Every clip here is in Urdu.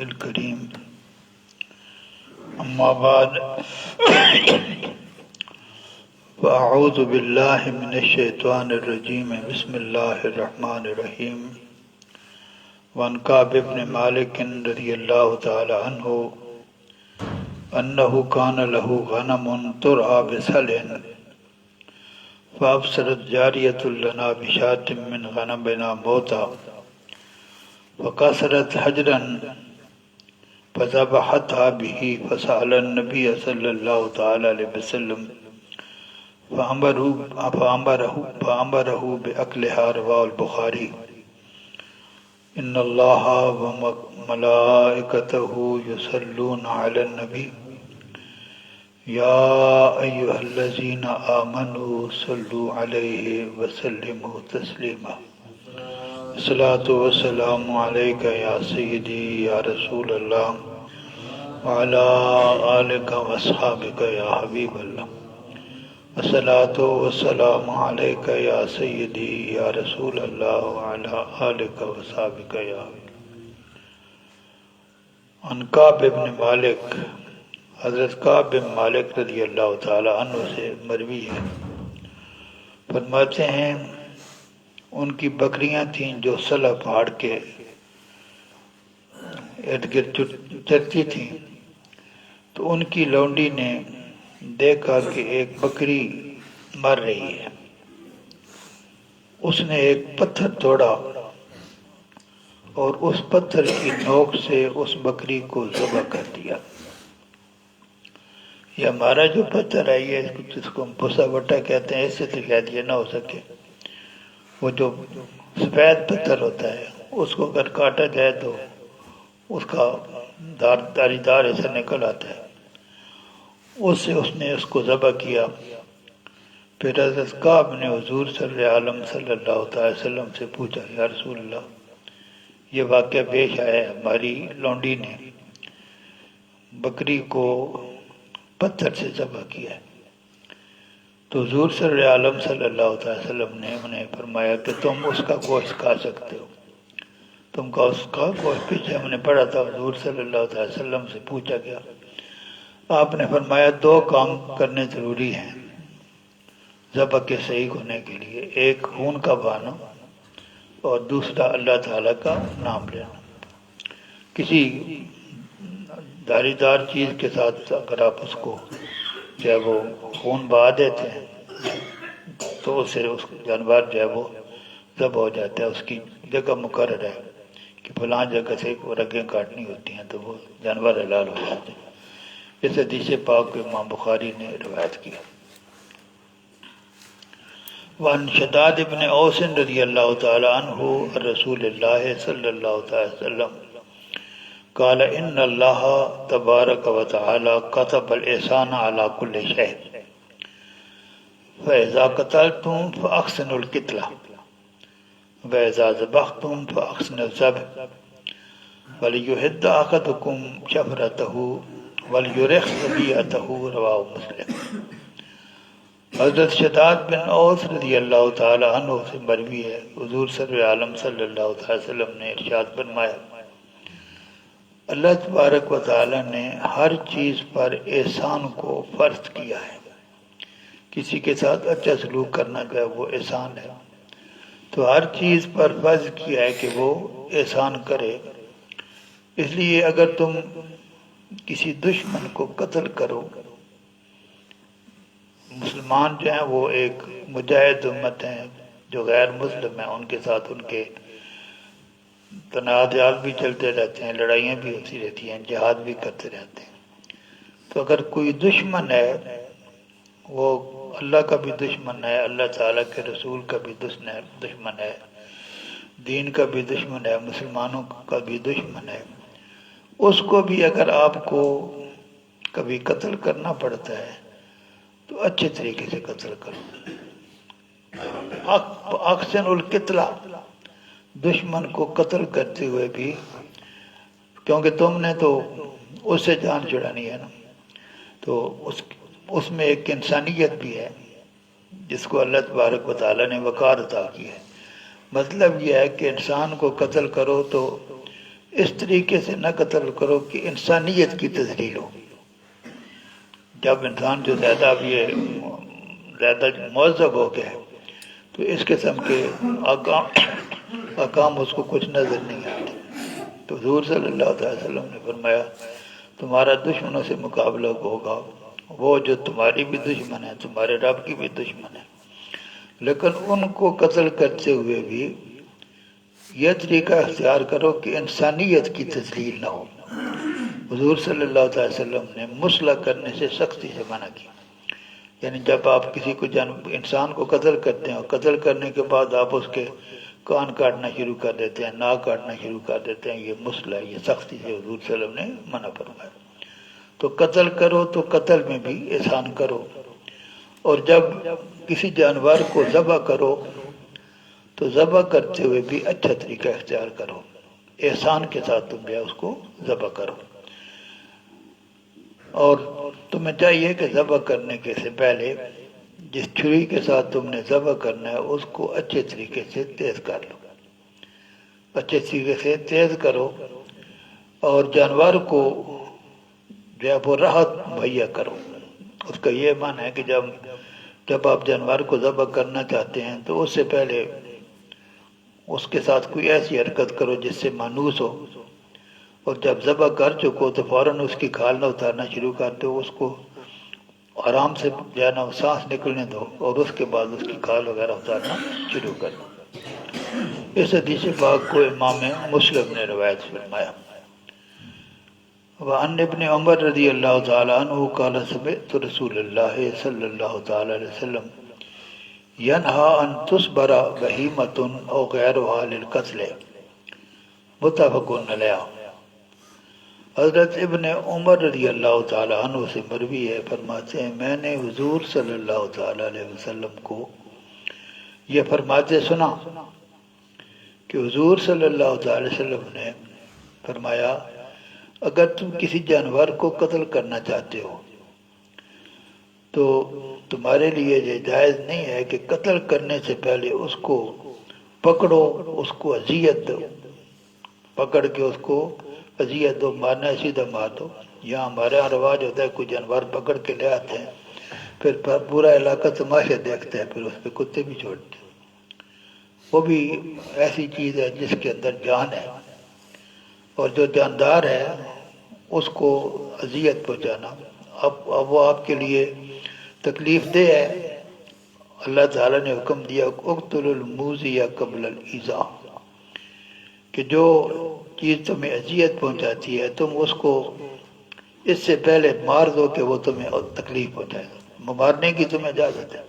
الكريم أما بعد فأعوذ بالله من الشيطان الرجيم بسم الله الرحمن الرحيم وعن كعب بن مالك رضي الله تعالى عنه أنه كان له غنم ترعى بسلع فأبصرت جارية لنا بشاة من غنمنا موتا فكسرت حجرا فذبحتها به فسأل النبي صلى الله تعالى عليه وسلم فأمره بأكلها. رواه البخاري. إن الله وملائكته يصلون على النبي يا أيها الذين آمنوا صلوا عليه وسلموا تسليما. الصلاة والسلام عليك يا سيدي يا رسول الله وعلى آلك وأصحابك يا حبيب الله. الصلاة والسلام عليك يا سيدي يا رسول الله وعلى آلك وأصحابك يا حبيب الله. عن كعب بن مالک، حضرت کعب بن مالک رضی اللہ تعالی عنہ سے مروی ہے، فرماتے ہیں ان کی بکریاں تھیں جو صلہ پہاڑ کے ارد گرد چرتی تھیں، تو ان کی لونڈی نے دیکھا کہ ایک بکری مر رہی ہے۔ اس نے ایک پتھر توڑا اور اس پتھر کی نوک سے اس بکری کو ذبح کر دیا۔ یہ ہمارا جو پتھر ہے، یہ جس کو ہم پھسا وٹا کہتے ہیں، اس سے تو شاید یہ نہ ہو سکے۔ وہ جو سفید پتھر ہوتا ہے، اس کو اگر کاٹا جائے تو اس کا داری دار ایسا نکل آتا ہے، اس سے اس نے اس کو ذبح کیا۔ پھر حضرت کعب نے حضور صلی اللہ علیہ وسلم سے پوچھا، یا رسول اللہ، یہ واقعہ پیش آیا ہے، ہماری لونڈی نے بکری کو پتھر سے ذبح کیا ہے۔ تو حضور صلی اللہ علیہ وسلم نے انہیں فرمایا کہ تم اس کا گوشت کھا سکتے ہو۔ تم کا اس کا گوشت، پیچھے ہم نے پڑھا تھا، حضور صلی اللہ علیہ وسلم سے پوچھا گیا، آپ نے فرمایا دو کام کرنے ضروری ہیں ذبح کے صحیح ہونے کے لیے، ایک خون کا بہانا اور دوسرا اللہ تعالیٰ کا نام لینا۔ کسی دھاری دار چیز کے ساتھ اگر آپ اس کو جو ہے وہ خون بہا دیتے ہیں تو اس سے اس جانور جو ہے وہ ذبح ہو جاتا ہے۔ اس کی جگہ مقرر ہے کہ فلاں جگہ سے رگیں کاٹنی ہوتی ہیں تو وہ جانور حلال ہو جاتے ہیں۔ اس حدیث پاک کو امام بخاری نے روایت کیا۔ وعن شداد بن اوس رضی اللہ تعالی عنہ رسول اللہ صلی اللہ تعالی وسلم قال ان اللہ تبارک و تعالی كتب الاحسان على كل شيء فاذا قتلتم فاحسنوا القتلة واذا ذبحتم فاحسنوا الذبح وليحد احدكم شفرته وَلْيُرِخْ ذَبِيحَتَهُ۔ رواہ مسلم۔ حضرت شداد بن اوس رضی اللہ تعالی عنہ سے مروی ہے، حضور صلی اللہ علیہ وسلم نے ارشاد فرمایا، اللہ تبارک و تعالی نے ہر چیز پر احسان کو فرض کیا ہے۔ کسی کے ساتھ اچھا سلوک کرنا جو ہے وہ احسان ہے، تو ہر چیز پر فرض کیا ہے کہ وہ احسان کرے۔ اس لیے اگر تم کسی دشمن کو قتل کرو، مسلمان جو ہیں وہ ایک مجاہد امت ہیں، جو غیر مسلم ہیں، ان کے ساتھ ان کے تنازعات بھی چلتے رہتے ہیں، لڑائیاں بھی ہوتی رہتی ہیں، جہاد بھی کرتے رہتے ہیں۔ تو اگر کوئی دشمن ہے، وہ اللہ کا بھی دشمن ہے، اللہ تعالیٰ کے رسول کا بھی دشمن ہے، دین کا بھی دشمن ہے، مسلمانوں کا بھی دشمن ہے، اس کو بھی اگر آپ کو کبھی قتل کرنا پڑتا ہے تو اچھے طریقے سے قتل کرو۔ احسن القتلہ، دشمن کو قتل کرتے ہوئے بھی، کیونکہ تم نے تو اس سے جان چھڑانی ہے نا، تو اس میں ایک انسانیت بھی ہے جس کو اللہ تبارک و تعالیٰ نے وقار عطا کی ہے۔ مطلب یہ ہے کہ انسان کو قتل کرو تو اس طریقے سے نہ قتل کرو کہ انسانیت کی تذلیل ہو. جب انسان جو زیادہ اب یہ زیادہ مہذب ہو گیا ہے تو اس قسم کے احکام اس کو کچھ نظر نہیں آتے. تو حضور صلی اللہ علیہ وسلم نے فرمایا تمہارا دشمنوں سے مقابلہ ہوگا وہ جو تمہاری بھی دشمن ہے تمہارے رب کی بھی دشمن ہے، لیکن ان کو قتل کرتے ہوئے بھی یہ طریقہ اختیار کرو کہ انسانیت کی تذلیل نہ ہو. حضور صلی اللہ علیہ وسلم نے مسلح کرنے سے سختی سے منع کی. یعنی جب آپ کسی کو انسان کو قتل کرتے ہیں اور قتل کرنے کے بعد آپ اس کے کان کاٹنا شروع کر دیتے ہیں، ناک کاٹنا شروع کر دیتے ہیں، یہ مسئلہ ہے، یہ سختی سے حضور صلی اللہ علیہ وسلم نے منع فرمایا. تو قتل کرو تو قتل میں بھی احسان کرو، اور جب کسی جانور کو ذبح کرو تو ذبح کرتے ہوئے بھی اچھا طریقہ اختیار کرو، احسان کے ساتھ تم بھی اس کو ذبح کرو. اور تمہیں چاہیے کہ ذبح کرنے کے سے پہلے جس چھری کے ساتھ تم نے ذبح کرنا ہے اس کو اچھے طریقے سے تیز کر لو، اچھے طریقے سے تیز کرو، اور جانور کو جو ہے وہ راحت مہیا کرو. اس کا یہ معنی ہے کہ جب آپ جانور کو ذبح کرنا چاہتے ہیں تو اس سے پہلے اس کے ساتھ کوئی ایسی حرکت کرو جس سے مانوس ہو، اور جب ذبح کر چکو تو فوراً اس کی کھال نہ اتارنا شروع کر دو، اس کو آرام سے جانا سانس نکلنے دو، اور اس کے بعد اس کی کھال وغیرہ اتارنا شروع کر دو. اس حدیث پاک کو امام مسلم نے روایت فرمایا. وعن ابن عمر رضی اللہ تعالی عنہ قال سمعت رسول اللہ صلی اللہ تعالی علیہ وسلم ینہا ان تصبر بہیمۃ او غیرها للقتل متفق علیہ. حضرت ابن عمر رضی اللہ تعالی عنہ سے مروی ہے، فرماتے ہیں میں نے حضور صلی اللہ تعالی علیہ وسلم کو یہ فرماتے سنا کہ حضور صلی اللہ تعالی وسلم نے فرمایا اگر تم کسی جانور کو قتل کرنا چاہتے ہو تو تمہارے لیے یہ جائز نہیں ہے کہ قتل کرنے سے پہلے اس کو پکڑو، اس کو اذیت دو، پکڑ کے اس کو اذیت دو، مارنا ہے سیدھا مار دو. یہاں ہمارے یہاں رواج ہوتا ہے کوئی جانور پکڑ کے لے آتے ہیں، پھر پورا علاقہ تماشے دیکھتا ہے، پھر اس پہ کتے بھی چھوڑتے ہیں. وہ بھی ایسی چیز ہے جس کے اندر جان ہے، اور جو جاندار ہے اس کو اذیت پہنچانا اب وہ آپ کے لیے تکلیف دہ ہے. اللہ تعالیٰ نے حکم دیا اقتل الموذی قبل الایذاء، کہ جو چیز تمہیں اذیت پہنچاتی ہے تم اس کو اس سے پہلے مار دو کہ وہ تمہیں تکلیف پہنچائے. مارنے کی تمہیں اجازت ہے،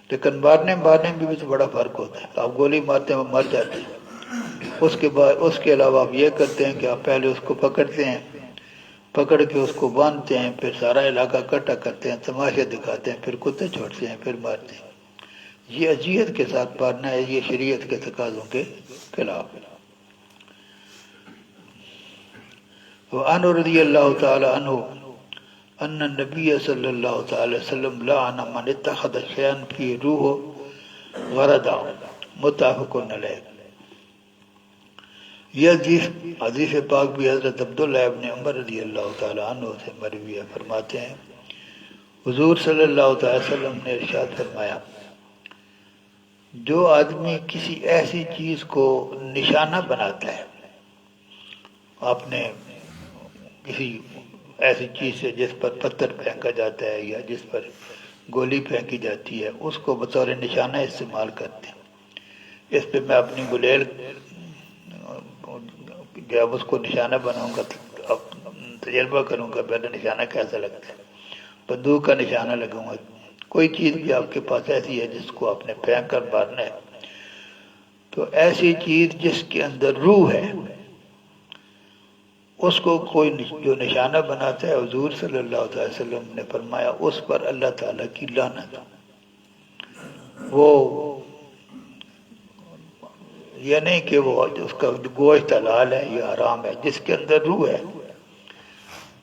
لیکن مارنے میں بھی تو بڑا فرق ہوتا ہے. آپ گولی مارتے ہیں وہ مر جاتے ہیں، اس کے علاوہ آپ یہ کرتے ہیں کہ آپ پہلے اس کو پکڑتے ہیں، پکڑ کے اس کو باندھتے ہیں، پھر سارا علاقہ اکٹھا کرتے ہیں، تماشے دکھاتے ہیں، پھر کتے چھوڑتے ہیں، پھر مارتے ہیں. یہ اذیت کے ساتھ مارنا ہے، یہ شریعت کے تقاضوں کے خلاف ہے. وعن رضی اللہ تعالی عنہ ان النبی صلی اللہ تعالی وسلم لعن من اتخذ شیئا فی روح غرضا متفق علیہ. یہ حدیث پاک بھی حضرت عبداللہ ابن عمر رضی اللہ تعالی عنہ سے مروی ہے. فرماتے ہیں حضور صلی اللہ تعالی وسلم نے ارشاد فرمایا جو آدمی کسی ایسی چیز کو نشانہ بناتا ہے، آپ نے کسی ایسی چیز سے جس پر پتھر پھینکا جاتا ہے یا جس پر گولی پھینکی جاتی ہے اس کو بطور نشانہ استعمال کرتے ہیں. اس پہ میں اپنی گلیل جب اس کو نشانہ بناؤں گا تجربہ کروں گا پہلے نشانہ کیسا لگتا ہے. بندوق کا نشانہ لگاؤں گا، کوئی چیز بھی آپ کے پاس ایسی ہے جس کو آپ نے پھینک کر مارنا ہے، تو ایسی چیز جس کے اندر روح ہے اس کو کوئی جو نشانہ بناتا ہے، حضور صلی اللہ علیہ وسلم نے فرمایا اس پر اللہ تعالیٰ کی لعنت. وہ یہ نہیں کہ وہ اس کا گوشت حلال ہے یا حرام ہے، جس کے اندر روح ہے.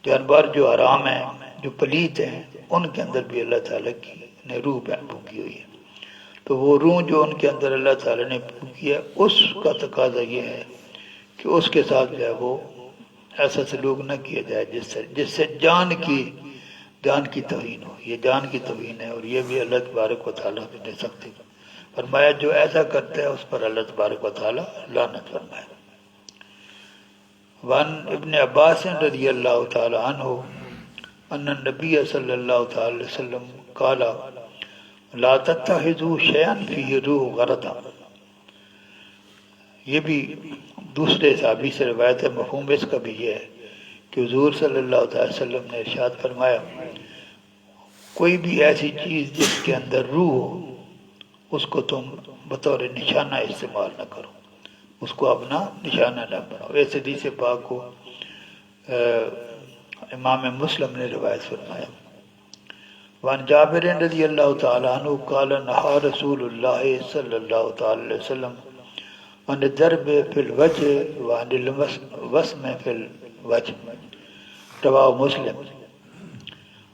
جانور جو حرام ہیں، جو پلیت ہیں، ان کے اندر بھی اللہ تعالیٰ کی نے روح پھونکی ہوئی ہے. تو وہ روح جو ان کے اندر اللہ تعالیٰ نے پھونکی ہے اس کا تقاضا یہ ہے کہ اس کے ساتھ جو ہے وہ ایسا سلوک نہ کیا جائے جس سے جان کی توہین ہو. یہ جان کی توہین ہے، اور یہ بھی اللہ تبارک و تعالیٰ نے سختی فرمایا جو ایسا کرتا ہے اس پر اللہ تبارک و تعالیٰ لعنت فرمائے. وعن ابن عباس رضی اللہ تعالی عنہ ان النبی صلی اللہ تعالی علیہ وسلم قال لا تتخذوا شیئا فیہ روح غرضا. یہ بھی دوسرے صحابی سے روایت ہے. مفہوم اس کا بھی یہ ہے کہ حضور صلی اللہ تعالی وسلم نے ارشاد فرمایا کوئی بھی ایسی چیز جس کے اندر روح ہو اس کو تم بطور نشانہ استعمال نہ کرو، اس کو اپنا نشانہ نہ بناؤ. ایسے حدیث پاک کو امام مسلم نے روایت فرمایا. وعن جابر رضی اللہ تعالی عنہ قال نہا رسول اللہ صلی اللہ تعالی علیہ وسلم عن الضرب فی الوجہ وعن الوسم فی الوجہ. رواہ مسلم.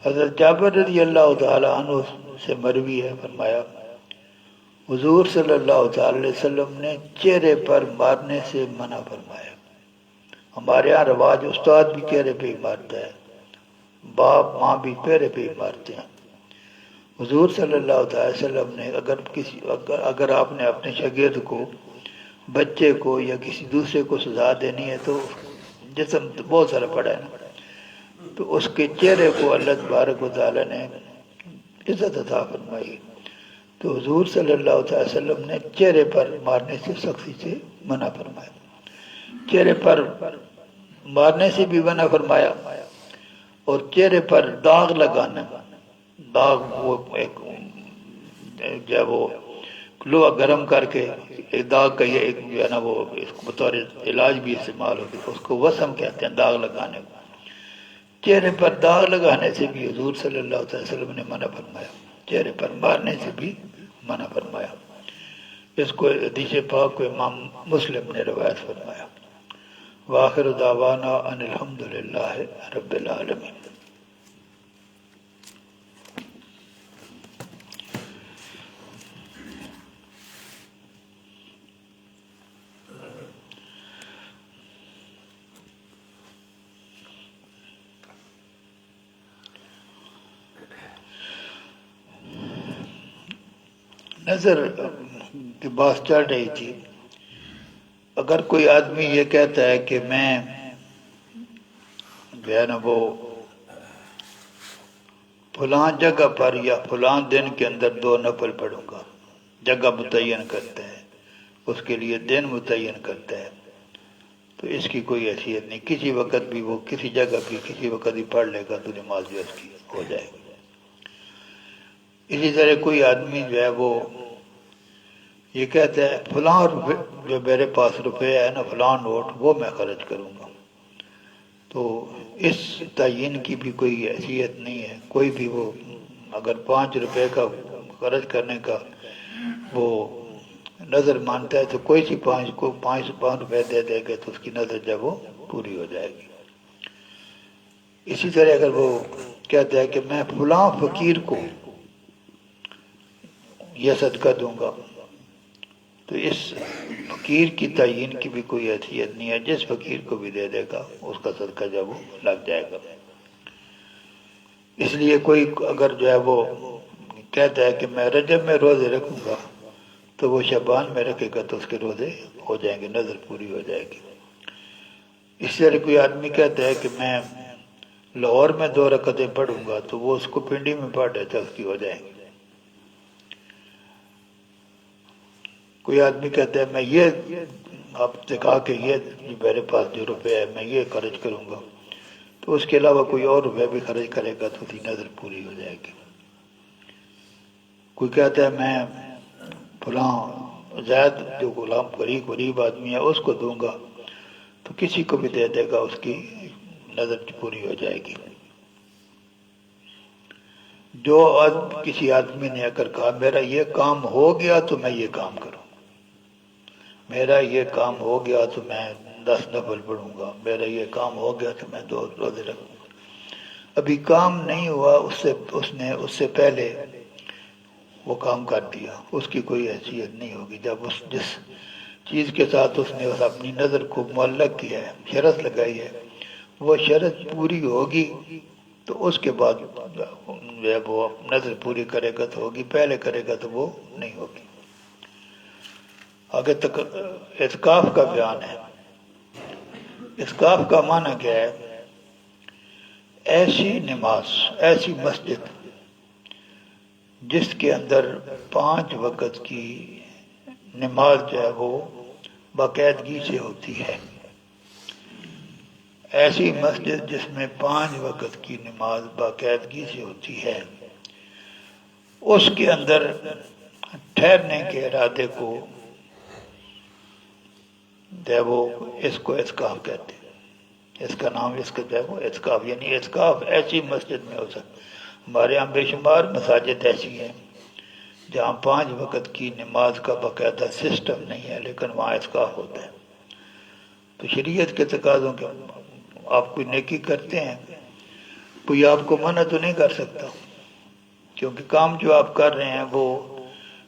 حضرت جابر رضی اللہ تعالی عنہ سے مروی ہے، فرمایا حضور صلی اللہ تعالی علیہ وسلم نے چہرے پر مارنے سے منع فرمایا. ہمارے یہاں رواج استاد بھی چہرے پہ ہی مارتا ہے، باپ ماں بھی چہرے پہ ہی مارتے ہیں. حضور صلی اللہ تعالی وسلم نے اگر آپ نے اپنے شاگرد کو، بچے کو یا کسی دوسرے کو سزا دینی ہے تو جسم بہت سارا پڑا ہے نا، تو اس کے چہرے کو اللہ تبارک و تعالی نے عزت عطا فرمائی. تو حضور صلی اللہ علیہ وسلم نے چہرے پر مارنے سے سختی سے منع فرمایا. چہرے پر مارنے سے بھی منع فرمایا، اور چہرے پر داغ لگانا، داغ وہ ایک جو ہے وہ لوہا گرم کر کے ایک داغ کا یہ ایک جو ہے نا وہ اس کو بطور علاج بھی استعمال ہوتی ہے، اس کو وسم کہتے ہیں داغ لگانے کو. چہرے پر داغ لگانے سے بھی حضور صلی اللہ علیہ وسلم نے منع فرمایا، چہرے پر مارنے سے بھی منع فرمایا. اس کو حدیث پاک کو امام مسلم نے روایت فرمایا. وآخر دعوانا ان الحمدللہ رب العالمین. نظر کی بات چل رہی تھی. اگر کوئی آدمی یہ کہتا ہے کہ میں جو ہے نا وہ فلاں جگہ پر یا فلاں دن کے اندر 2 نفل پڑھوں گا، جگہ متعین کرتا ہے، اس کے لیے دن متعین کرتا ہے، تو اس کی کوئی حیثیت نہیں. کسی وقت بھی وہ کسی جگہ بھی کسی وقت بھی پڑھ لے گا تو نماز جو اس کی ہو جائے گی. اسی طرح کوئی آدمی جو ہے وہ یہ کہتا ہے فلاں جو میرے پاس روپے ہے نا، فلاں نوٹ وہ میں خرچ کروں گا، تو اس تعین کی بھی کوئی حیثیت نہیں ہے. کوئی بھی وہ اگر 5 روپے کا خرچ کرنے کا وہ نظر مانتا ہے تو کوئی سی 5 روپے دے دے گا تو اس کی نظر جب وہ پوری ہو جائے گی. اسی طرح اگر وہ کہتا ہے کہ میں فلاں فقیر کو یہ صدقہ دوں گا، تو اس فقیر کی تعین کی بھی کوئی حیثیت نہیں ہے. جس فقیر کو بھی دے دے گا اس کا صدقہ جب وہ لگ جائے گا. اس لیے کوئی اگر جو ہے وہ کہتا ہے کہ میں رجب میں روزے رکھوں گا تو وہ شعبان میں رکھے گا تو اس کے روزے ہو جائیں گے، نظر پوری ہو جائے گی. اس طرح کوئی آدمی کہتا ہے کہ میں لاہور میں 2 رکعتیں پڑھوں گا تو وہ اس کو پنڈی میں پڑھ رہتا ہے، اس کی ہو جائیں گی. کوئی آدمی کہتا ہے میں یہ آپ سے کہا کہ یہ میرے پاس جو روپے ہے میں یہ خرچ کروں گا، تو اس کے علاوہ کوئی اور روپے بھی خرچ کرے گا تو اس کی نظر پوری ہو جائے گی. کوئی کہتا ہے میں فلاں زید جو غلام غریب آدمی ہے اس کو دوں گا، تو کسی کو بھی دے دے گا اس کی نظر پوری ہو جائے گی. جو کسی آدمی نے اگر کہا میرا یہ کام ہو گیا تو میں یہ کام کروں، میرا یہ کام ہو گیا تو میں 10 نفل پڑھوں گا، میرا یہ کام ہو گیا تو میں 2 روزے رکھوں گا، ابھی کام نہیں ہوا اس نے اس سے پہلے وہ کام کر دیا، اس کی کوئی حیثیت نہیں ہوگی. جب جس چیز کے ساتھ اس نے اپنی نظر کو معلق کیا ہے، شرط لگائی ہے، وہ شرط پوری ہوگی تو اس کے بعد جو ہے وہ نظر پوری کرے گا تو ہوگی، پہلے کرے گا تو وہ نہیں ہوگی۔ آگے تک اعتکاف کا بیان ہے۔ اعتکاف کا معنی کیا ہے؟ ایسی نماز، ایسی مسجد جس کے اندر 5 وقت کی نماز جو ہے وہ باقاعدگی سے ہوتی ہے، ایسی مسجد جس میں 5 وقت کی نماز باقاعدگی سے ہوتی ہے، اس کے اندر ٹھہرنے کے ارادے کو جو ہے وہ اس کو اعتکاف کہتے ہیں۔ اس کا نام اس کا جو ہے وہ اعتکاف، یعنی اعتکاف ایسی مسجد میں ہو سکتا ہے۔ ہمارے یہاں بے شمار مساجد ایسی ہیں جہاں 5 وقت کی نماز کا باقاعدہ سسٹم نہیں ہے، لیکن وہاں اعتکاف ہوتا ہے۔ تو شریعت کے تقاضوں کے آپ کوئی نیکی کرتے ہیں، کوئی آپ کو منع تو نہیں کر سکتا، کیونکہ کام جو آپ کر رہے ہیں وہ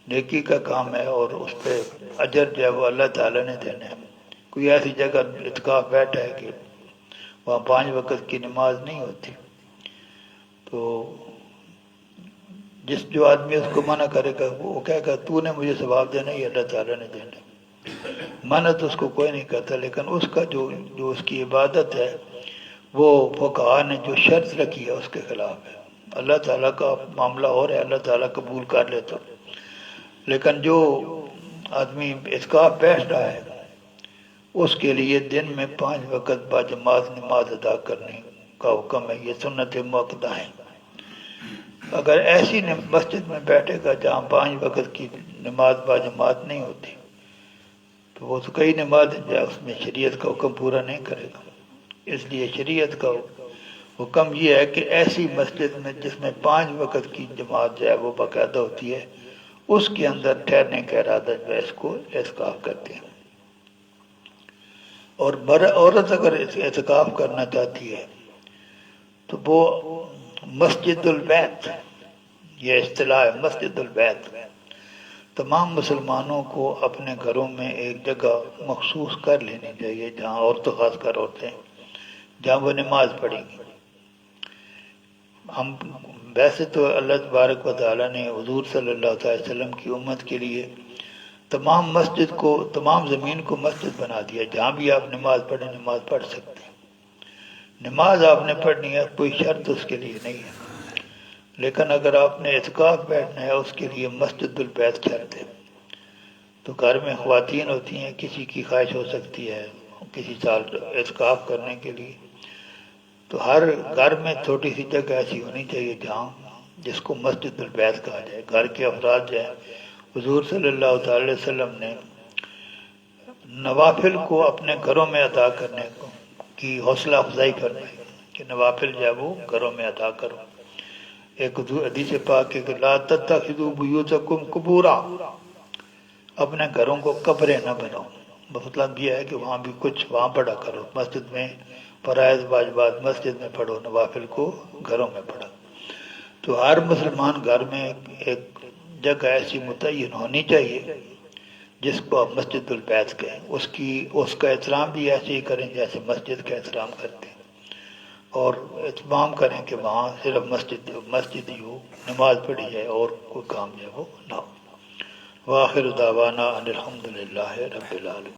نیکی کا کام ہے اور اس پہ اجر جو ہے وہ اللہ تعالیٰ نے دینا ہے۔ کوئی ایسی جگہ اعتکاف بیٹھا ہے کہ وہاں 5 وقت کی نماز نہیں ہوتی، تو جو آدمی اس کو منع کرے گا وہ کہے گا تو نے مجھے ثواب دینا ہے یا اللہ تعالیٰ نے دینا ہے۔ منع تو اس کو کوئی نہیں کرتا، لیکن اس کا جو اس کی عبادت ہے وہ فقہاء نے جو شرط رکھی ہے اس کے خلاف ہے۔ اللہ تعالیٰ کا معاملہ اور ہے، اللہ تعالیٰ قبول کر لیتا، لیکن جو آدمی اعتکاف بیٹھ رہا ہے اس کے لیے دن میں 5 وقت باجماعت نماز ادا کرنے کا حکم ہے، یہ سنت مؤکدہ ہے۔ اگر ایسی مسجد میں بیٹھے گا جہاں 5 وقت کی نماز باجماعت نہیں ہوتی تو وہ تو کئی نماز جو ہے اس میں شریعت کا حکم پورا نہیں کرے گا۔ اس لیے شریعت کا حکم یہ ہے کہ ایسی مسجد میں جس میں 5 وقت کی جماعت جو ہے وہ باقاعدہ ہوتی ہے، اس کے اندر ٹھہرنے کا ارادہ جو ہے اس کو اعتکاف کرتے ہیں۔ اور عورت اگر اعتکاف کرنا چاہتی ہے تو وہ مسجد البیت، یہ اصطلاح ہے مسجد البیت، تمام مسلمانوں کو اپنے گھروں میں ایک جگہ مخصوص کر لینی چاہیے جہاں عورتیں، خاص کر عورتیں، جہاں وہ نماز پڑھیں گی۔ ہم ویسے تو اللہ تبارک و تعالیٰ نے حضور صلی اللہ علیہ وسلم کی امت کے لیے تمام مسجد کو، تمام زمین کو مسجد بنا دیا، جہاں بھی آپ نماز پڑھیں نماز پڑھ سکتے ہیں۔ نماز آپ نے پڑھنی ہے، کوئی شرط اس کے لیے نہیں ہے، لیکن اگر آپ نے اعتکاف بیٹھنا ہے اس کے لیے مسجد البیت شرط ہے۔ تو گھر میں خواتین ہوتی ہیں، کسی کی خواہش ہو سکتی ہے کسی سال اعتکاف کرنے کے لیے، تو ہر گھر میں چھوٹی سی جگہ ایسی ہونی چاہیے جہاں جس کو مسجد البیت کہا جائے۔ گھر کے افراد جو ہیں، حضور صلی اللہ تعالی وسلم نے نوافل کو اپنے گھروں میں ادا کرنے کی حوصلہ افزائی فرمائی کہ نوافل جو ہے وہ گھروں میں ادا کرو۔ ایک حدیث پاک ہے کہ لا تتخذوا بیوتکم قبورا، اپنے گھروں کو قبریں نہ بناؤ۔ مطلب یہ ہے کہ وہاں بھی کچھ وہاں پڑھا کرو، مسجد میں فرائض واجبات مسجد میں پڑھو، نوافل کو گھروں میں پڑھو۔ تو ہر مسلمان گھر میں ایک جگہ ایسی متعین ہونی چاہیے جس کو آپ مسجد البیت کہیں، اس کا احترام بھی ایسے ہی کریں جیسے مسجد کا احترام کرتے ہیں، اور اہتمام کریں کہ وہاں صرف مسجد ہی ہو، نماز پڑھی جائے اور کوئی کام جو ہے وہ نہ ہو۔ وآخر دعوانا ان الحمد للہ رب العالمین۔